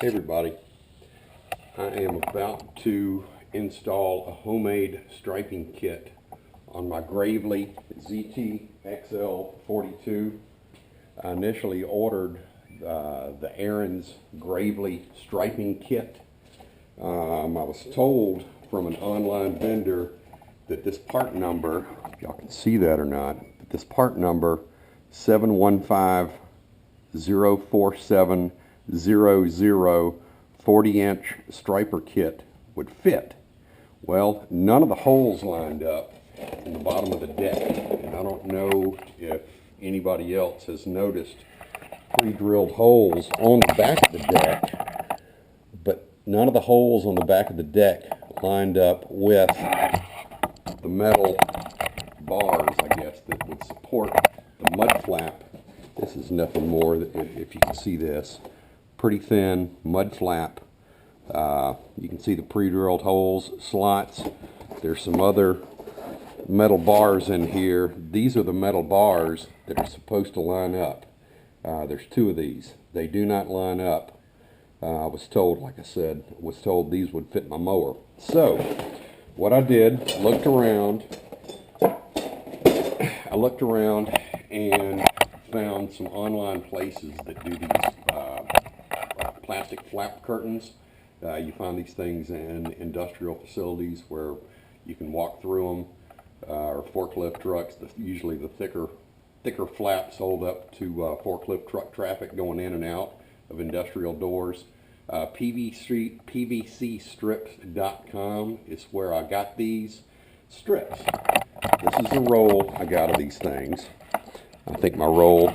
Hey everybody, I am about to install a homemade striping kit on my Gravely ZTXL42. I initially ordered the Aaron's Gravely striping kit. I was told from an online vendor that this part number, if y'all can see that or not, but this part number 71504700 40-inch striper kit would fit. Well, none of the holes lined up in the bottom of the deck, and I don't know if anybody else has noticed pre-drilled holes on the back of the deck, but none of the holes on the back of the deck lined up with the metal bars, I guess, that would support the mud flap. This is nothing more than, if you can see this, pretty thin mud flap. You can see the pre-drilled holes, slots. There's some other metal bars in here. These are the metal bars that are supposed to line up. There's two of these. They do not line up. I was told, like I said, these would fit my mower. So what I did, looked around and found some online places that do these plastic flap curtains. You find these things in industrial facilities where you can walk through them, or forklift trucks. Usually the thicker flaps hold up to forklift truck traffic going in and out of industrial doors. PVCstrips.com is where I got these strips. This is the roll I got of these things. I think my roll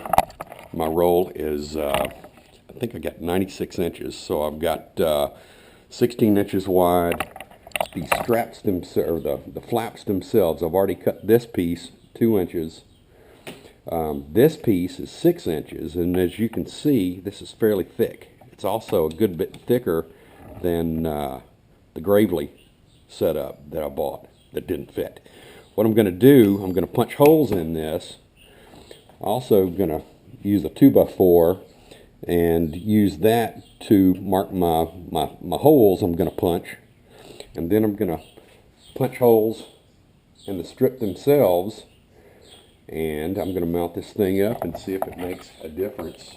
is I think I got 96 inches, so I've got 16 inches wide. The straps themselves, the flaps themselves, I've already cut this piece 2 inches. This piece is 6 inches, and as you can see, this is fairly thick. It's also a good bit thicker than the Gravely setup that I bought that didn't fit. What I'm going to do, I'm going to punch holes in this. Also going to use a 2x4 and use that to mark my holes I'm going to punch, and then I'm going to punch holes in the strip themselves, and I'm going to mount this thing up and see if it makes a difference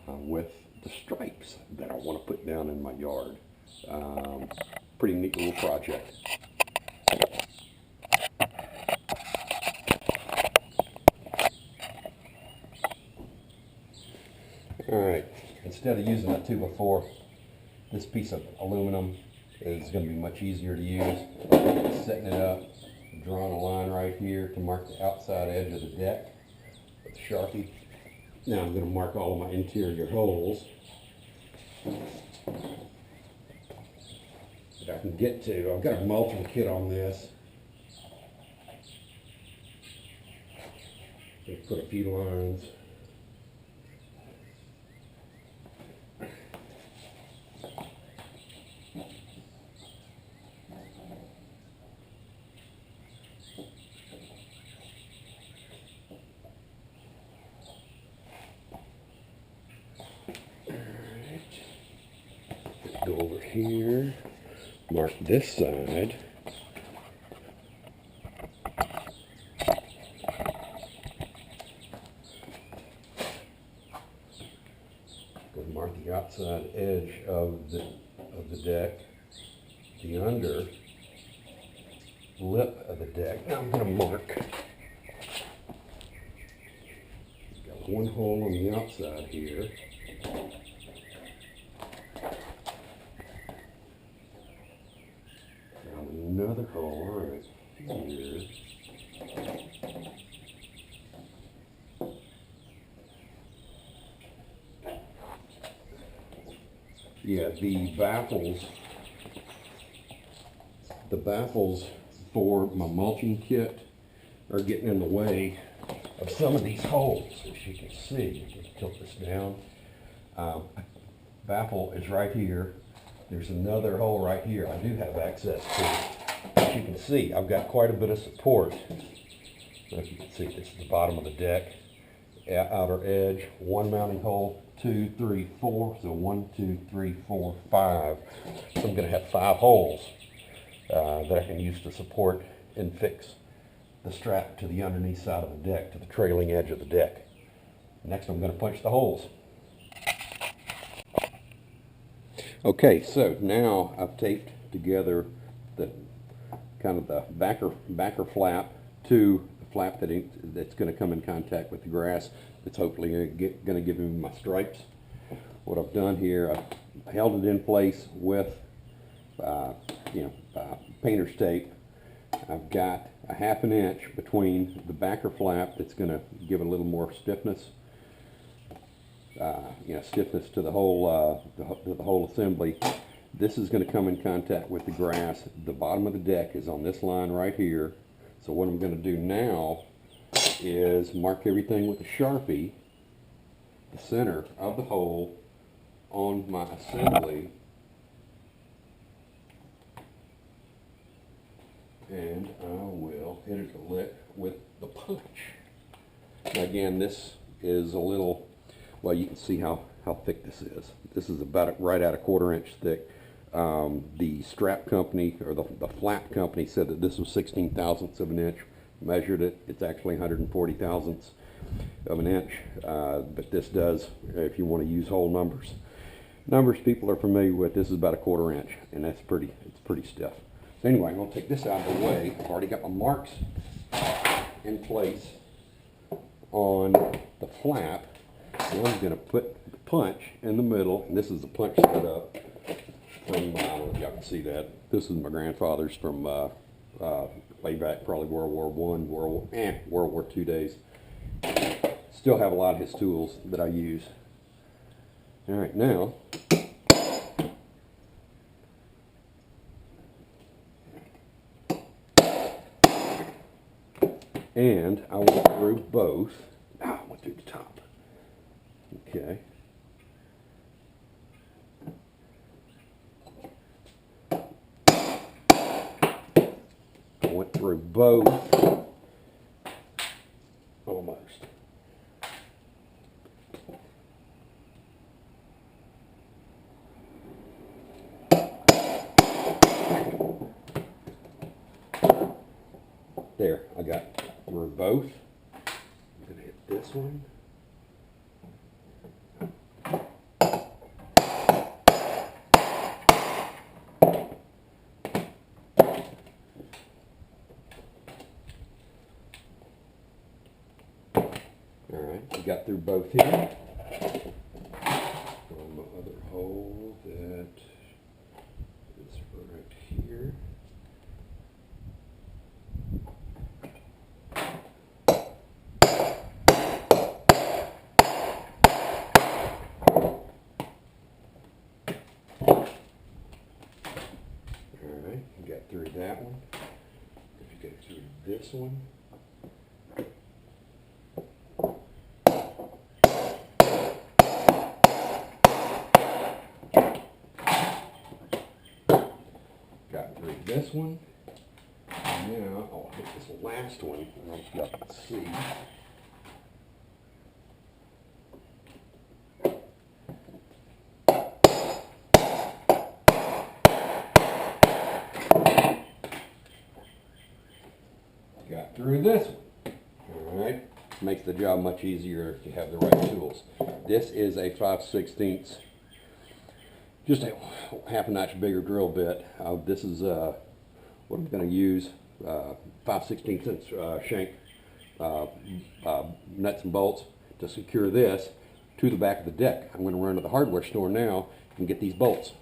with the stripes that I want to put down in my yard. Pretty neat little project. Alright, instead of using a 2x4, this piece of aluminum is going to be much easier to use. Setting it up, drawing a line right here to mark the outside edge of the deck with the Sharpie. Now I'm going to mark all of my interior holes that I can get to. I've got a mulching kit on this. Put a few lines. Go over here, mark this side. Go mark the outside edge of the deck, the under lip of the deck. Now I'm going to mark. Got one hole on the outside here. Another hole right here. Yeah, the baffles for my mulching kit are getting in the way of some of these holes. As you can see, I can tilt this down. Baffle is right here. There's another hole right here I do have access to. As you can see, I've got quite a bit of support. If you can see, this is the bottom of the deck, outer edge, one mounting hole 2, 3, 4. So 1, 2, 3, 4, 5. So I'm going to have 5 holes that I can use to support and fix the strap to the underneath side of the deck, to the trailing edge of the deck. Next, I'm going to punch the holes. Okay, so now I've taped together the kind of the backer flap to the flap that's going to come in contact with the grass. That's hopefully going to give me my stripes. What I've done here, I've held it in place with painter's tape. I've got a 1/2 inch between the backer flap that's going to give a little more stiffness. Stiffness to the whole assembly. This is going to come in contact with the grass. The bottom of the deck is on this line right here. So what I'm going to do now is mark everything with a Sharpie, the center of the hole on my assembly, and I will hit it a lick with the punch. Now again, this is a little, well, you can see how thick this is. This is about right at a 1/4 inch thick. The strap company, or the flap company, said that this was 16 thousandths of an inch. Measured it, it's actually 140 thousandths of an inch. But this does, if you want to use whole numbers people are familiar with, this is about a 1/4 inch, and it's pretty stiff. So anyway, I'm going to take this out of the way. I've already got my marks in place on the flap. Now I'm going to put the punch in the middle, and this is the punch set up from, I don't know if y'all can see that. This is my grandfather's from way back, probably World War I, World War II days. Still have a lot of his tools that I use. All right, now and I went through both. I went through the top. Okay. I went through both. Almost. There, I got through both. I'm going to hit this one. Alright, I got through both here. On my other hole that is right here. Alright, I got through that one. If you go through this one. This one, and now I'll hit this last one, and I'll see if y'all can see. Got through this one. Alright, makes the job much easier if you have the right tools. This is a 5/16, just a 1/2 inch bigger drill bit. This is what I'm going to use, 5/16 inch shank nuts and bolts to secure this to the back of the deck. I'm going to run to the hardware store now and get these bolts.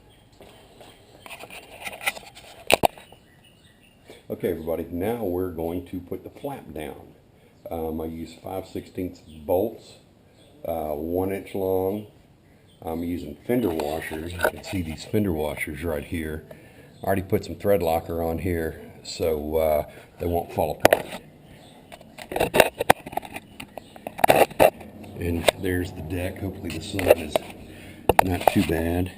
Okay everybody, now we're going to put the flap down. I use 5/16 bolts, 1 inch long. I'm using fender washers. You can see these fender washers right here. I already put some thread locker on here so they won't fall apart. And there's the deck. Hopefully the sun is not too bad.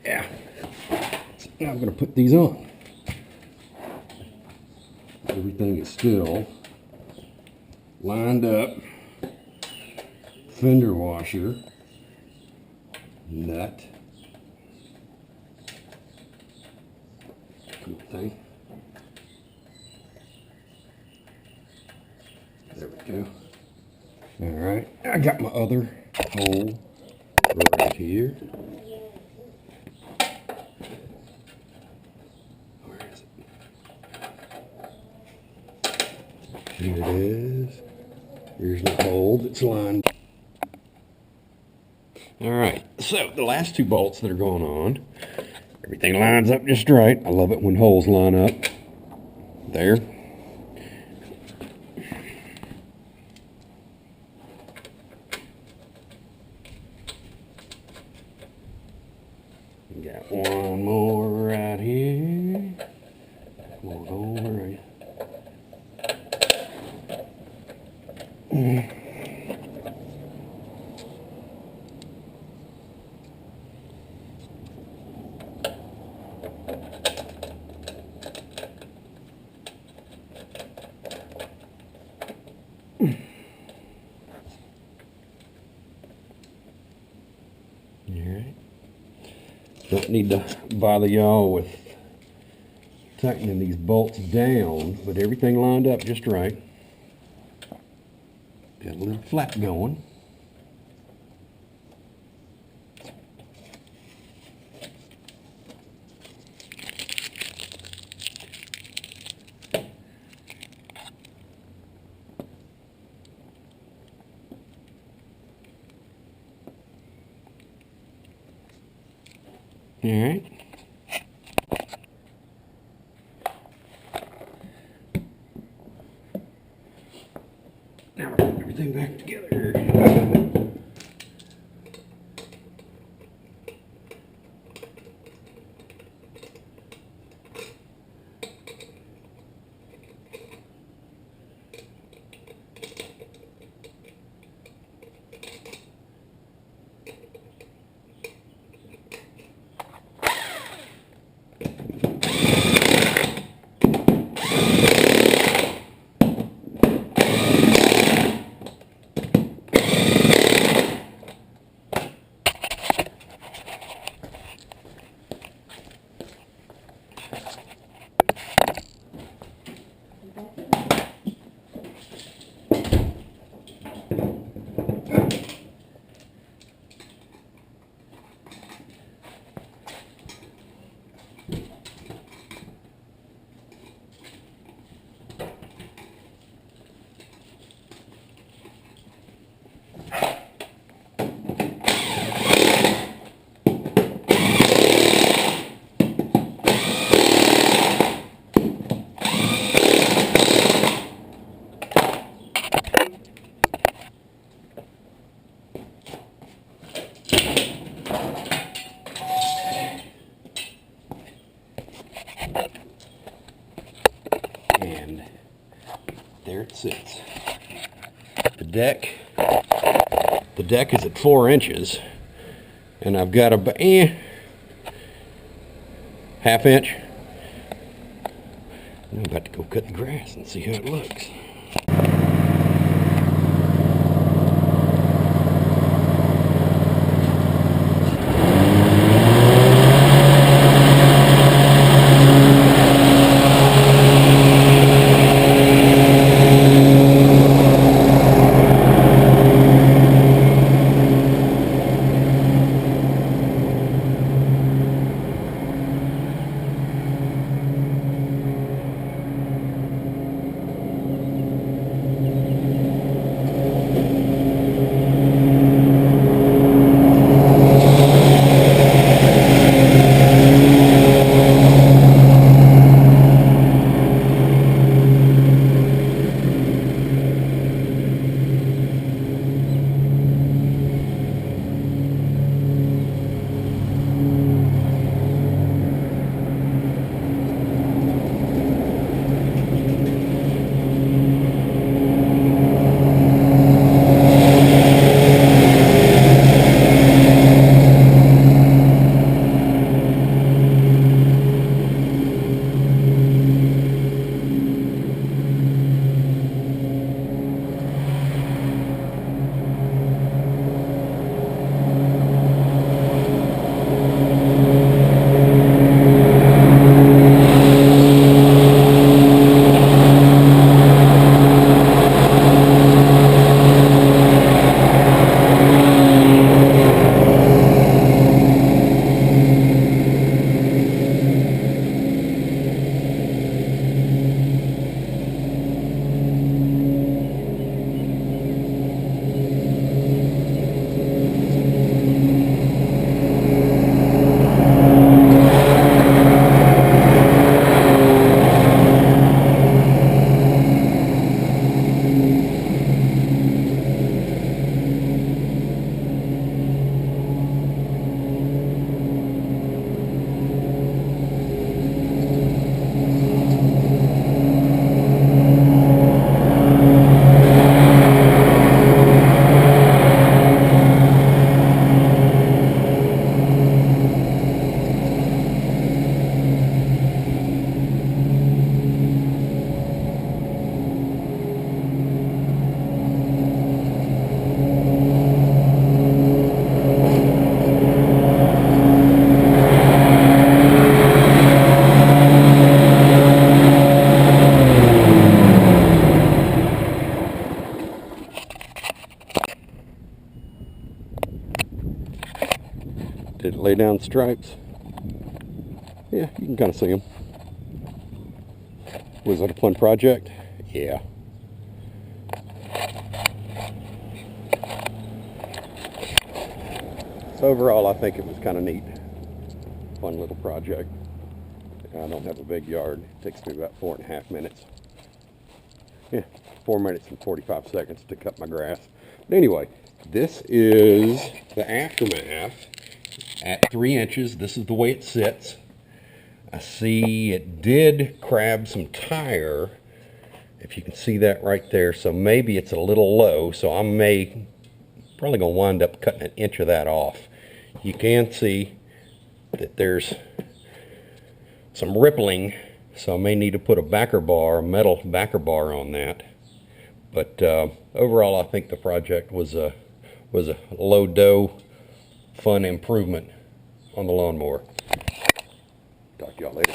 Yeah. So now I'm going to put these on. Everything is still lined up. fender washer nut. Cool thing. There we go. All right, I got my other hole right here. Where is it? Here it is. Here's the hole that's lined. All right, so the last two bolts that are going on, everything lines up just right. I love it when holes line up. There. Got one more right here. One over right. Alright. Don't need to bother y'all with tightening these bolts down, but everything lined up just right. Got a little flap going. All right. Now we're putting everything back together. And there it sits. The deck is at 4 inches, and I've got a half inch. I'm about to go cut the grass and see how it looks. Did it lay down stripes? Yeah, you can kind of see them. Was it a fun project? Yeah. So overall, I think it was kind of neat. Fun little project. I don't have a big yard. It takes me about 4.5 minutes. Yeah, 4 minutes and 45 seconds to cut my grass. But anyway, this is the aftermath at 3 inches. This is the way it sits. I see it did crab some tire, if you can see that right there. So maybe it's a little low. So I probably gonna wind up cutting 1 inch of that off. You can see that there's some rippling, so I may need to put a backer bar, a metal backer bar on that. But overall, I think the project was a low dough, fun improvement on the lawnmower. Talk to y'all later.